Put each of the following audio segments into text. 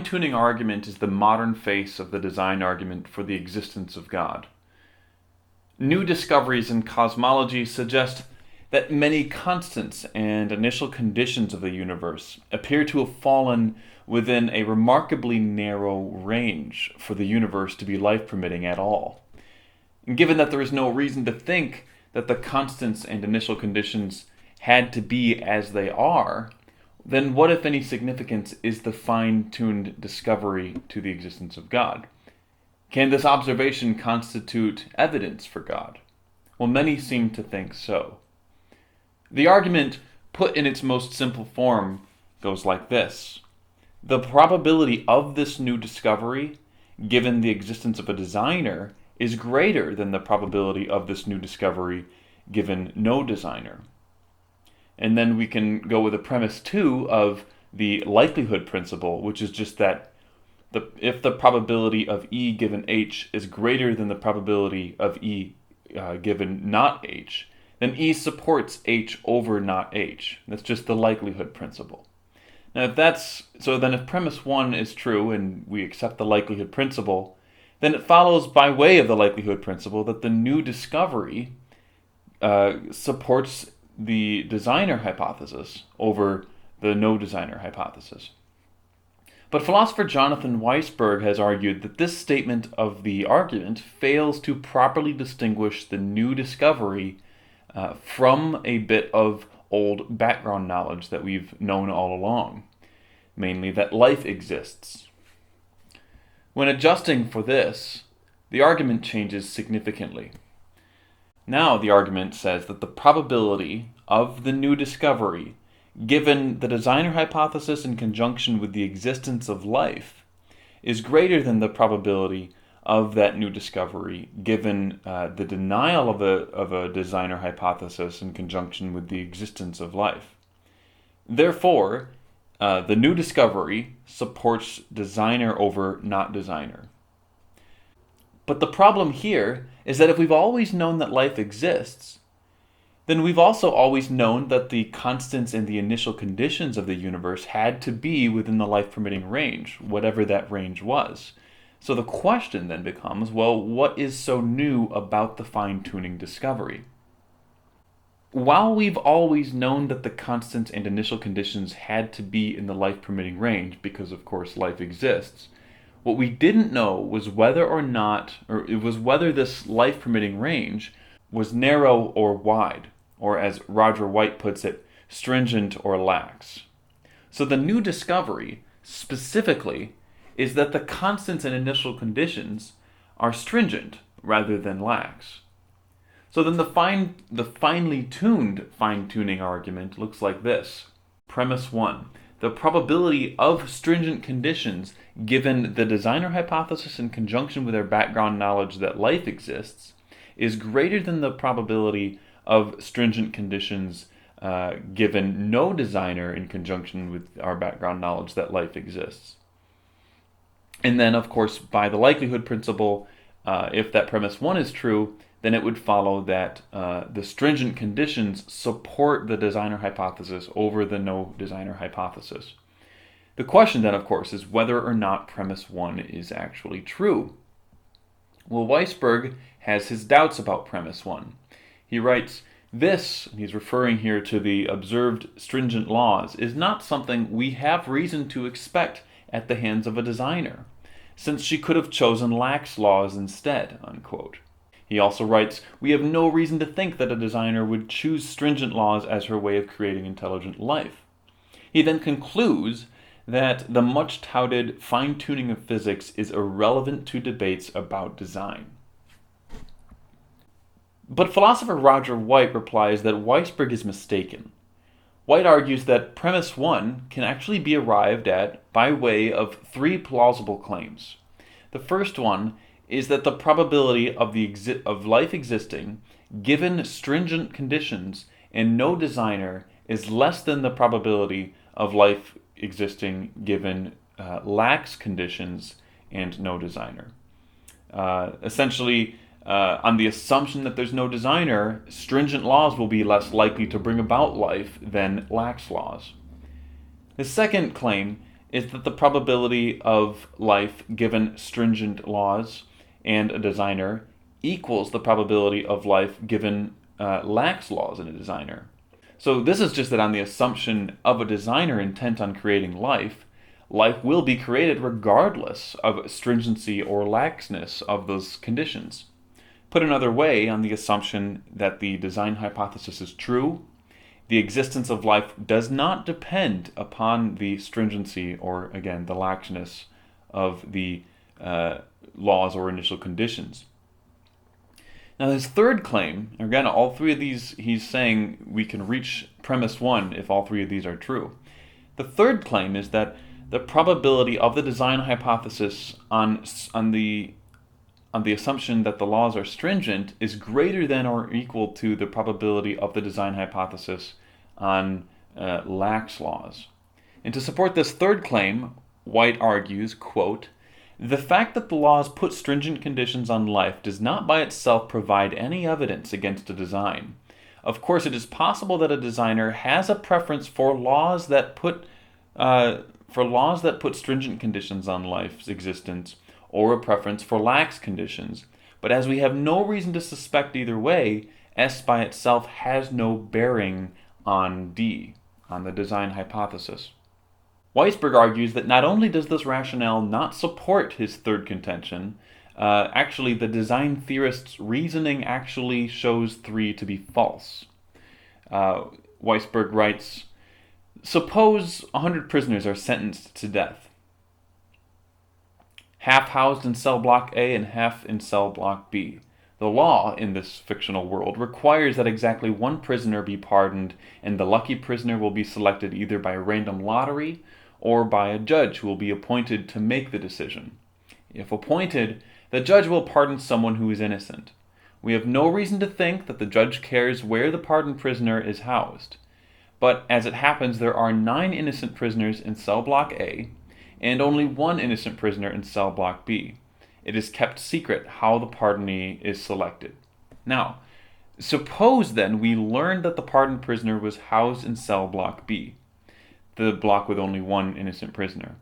fine-tuning argument is the modern face of the design argument for the existence of God. New discoveries in cosmology suggest that many constants and initial conditions of the universe appear to have fallen within a remarkably narrow range for the universe to be life-permitting at all. And given that there is no reason to think that the constants and initial conditions had to be as they are, then what, if any, significance is the fine-tuned discovery to the existence of God? Can this observation constitute evidence for God? Well, many seem to think so. The argument, put in its most simple form, goes like this. The probability of this new discovery, given the existence of a designer, is greater than the probability of this new discovery given no designer. And then we can go with a premise 2 of the likelihood principle, which is just that if the probability of E given H is greater than the probability of E given not H, then E supports H over not H. That's just the likelihood principle. Now if premise 1 is true and we accept the likelihood principle, then it follows by way of the likelihood principle that the new discovery supports the designer hypothesis over the no designer hypothesis. But philosopher Jonathan Weisberg has argued that this statement of the argument fails to properly distinguish the new discovery from a bit of old background knowledge that we've known all along, mainly that life exists. When adjusting for this, the argument changes significantly. Now the argument says that the probability of the new discovery, given the designer hypothesis in conjunction with the existence of life, is greater than the probability of that new discovery, given the denial of a designer hypothesis in conjunction with the existence of life. Therefore, the new discovery supports designer over not designer. But the problem here is that if we've always known that life exists, then we've also always known that the constants and the initial conditions of the universe had to be within the life-permitting range, whatever that range was. So the question then becomes, well, what is so new about the fine-tuning discovery? While we've always known that the constants and initial conditions had to be in the life-permitting range, because of course life exists, what we didn't know was whether this life-permitting range was narrow or wide, or as Roger White puts it, stringent or lax. So the new discovery, specifically, is that the constants and initial conditions are stringent rather than lax. So then the finely tuned fine-tuning argument looks like this. Premise 1. The probability of stringent conditions given the designer hypothesis in conjunction with our background knowledge that life exists is greater than the probability of stringent conditions given no designer in conjunction with our background knowledge that life exists. And then, of course, by the likelihood principle, if that premise 1 is true, then it would follow that the stringent conditions support the designer hypothesis over the no designer hypothesis. The question then, of course, is whether or not premise 1 is actually true. Well, Weisberg has his doubts about premise 1. He writes, this, and he's referring here to the observed stringent laws, is not something we have reason to expect at the hands of a designer, since she could have chosen lax laws instead, unquote. He also writes, we have no reason to think that a designer would choose stringent laws as her way of creating intelligent life. He then concludes that the much-touted fine-tuning of physics is irrelevant to debates about design. But philosopher Roger White replies that Weisberg is mistaken. White argues that premise 1 can actually be arrived at by way of 3 plausible claims. The first one is that the probability of life existing given stringent conditions and no designer is less than the probability of life existing given lax conditions and no designer. Essentially, on the assumption that there's no designer, stringent laws will be less likely to bring about life than lax laws. The second claim is that the probability of life given stringent laws and a designer equals the probability of life given lax laws and a designer. So this is just that on the assumption of a designer intent on creating life, life will be created regardless of stringency or laxness of those conditions. Put another way, on the assumption that the design hypothesis is true, the existence of life does not depend upon the stringency or, again, the laxness of the laws or initial conditions. Now, his third claim, again, all three of these, he's saying we can reach premise one if all three of these are true. The third claim is that the probability of the design hypothesis on the assumption that the laws are stringent is greater than or equal to the probability of the design hypothesis on lax laws. And to support this third claim, White argues, quote, "The fact that the laws put stringent conditions on life does not by itself provide any evidence against a design. Of course, it is possible that a designer has a preference for laws that put stringent conditions on life's existence, or a preference for lax conditions. But as we have no reason to suspect either way, S by itself has no bearing on D, on the design hypothesis." Weisberg argues that not only does this rationale not support his third contention, actually the design theorist's reasoning actually shows 3 to be false. Weisberg writes, "Suppose 100 prisoners are sentenced to death, half housed in cell block A and half in cell block B. The law in this fictional world requires that exactly one prisoner be pardoned, and the lucky prisoner will be selected either by random lottery or by a judge who will be appointed to make the decision. If appointed, the judge will pardon someone who is innocent. We have no reason to think that the judge cares where the pardoned prisoner is housed. But as it happens, there are 9 innocent prisoners in cell block A and only 1 innocent prisoner in cell block B. It is kept secret how the pardonee is selected. Now, suppose then we learned that the pardoned prisoner was housed in cell block B, the block with only 1 innocent prisoner.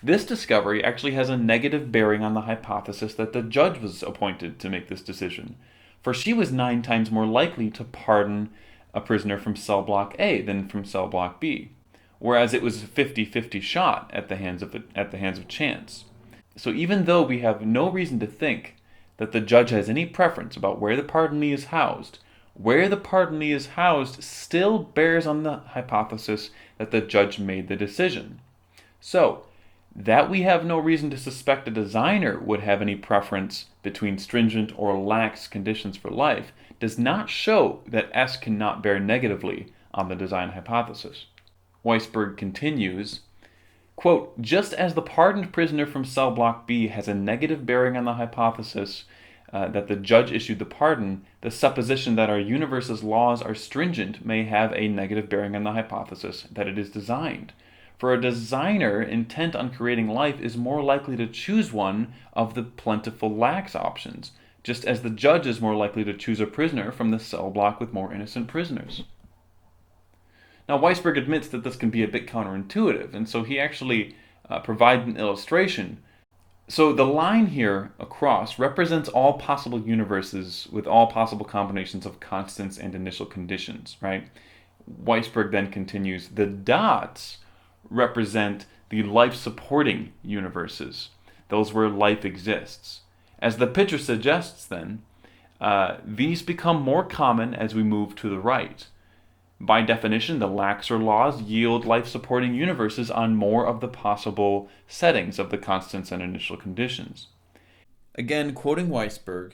This discovery actually has a negative bearing on the hypothesis that the judge was appointed to make this decision, for she was 9 times more likely to pardon a prisoner from cell block A than from cell block B, whereas it was a 50-50 shot at the hands of chance. So even though we have no reason to think that the judge has any preference about where the pardonee is housed, where the pardonee is housed still bears on the hypothesis that the judge made the decision. So, that we have no reason to suspect a designer would have any preference between stringent or lax conditions for life does not show that S cannot bear negatively on the design hypothesis. Weisberg continues, quote, "Just as the pardoned prisoner from cell block B has a negative bearing on the hypothesis that the judge issued the pardon, the supposition that our universe's laws are stringent may have a negative bearing on the hypothesis that it is designed. For a designer intent on creating life is more likely to choose one of the plentiful lax options, just as the judge is more likely to choose a prisoner from the cell block with more innocent prisoners." Now, Weisberg admits that this can be a bit counterintuitive, and so he actually provides an illustration. So the line here across represents all possible universes with all possible combinations of constants and initial conditions, right? Weisberg then continues, the dots represent the life-supporting universes, those where life exists. As the picture suggests then, these become more common as we move to the right. By definition, the laxer laws yield life-supporting universes on more of the possible settings of the constants and initial conditions. Again, quoting Weisberg,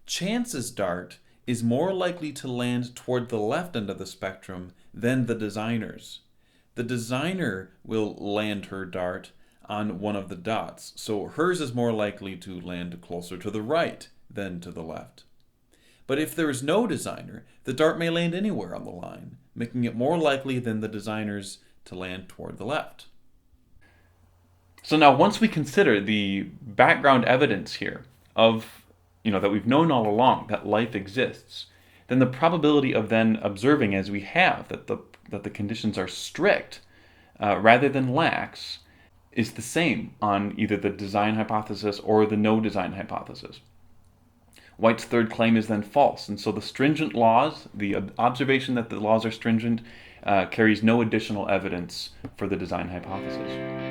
"Chance's dart is more likely to land toward the left end of the spectrum than the designer's. The designer will land her dart on one of the dots, so hers is more likely to land closer to the right than to the left. But if there is no designer, the dart may land anywhere on the line, making it more likely than the designer's to land toward the left." So now once we consider the background evidence here of, that we've known all along that life exists, then the probability of then observing as we have that the conditions are strict rather than lax is the same on either the design hypothesis or the no design hypothesis. White's third claim is then false, and so the stringent laws, the observation that the laws are stringent, carries no additional evidence for the design hypothesis.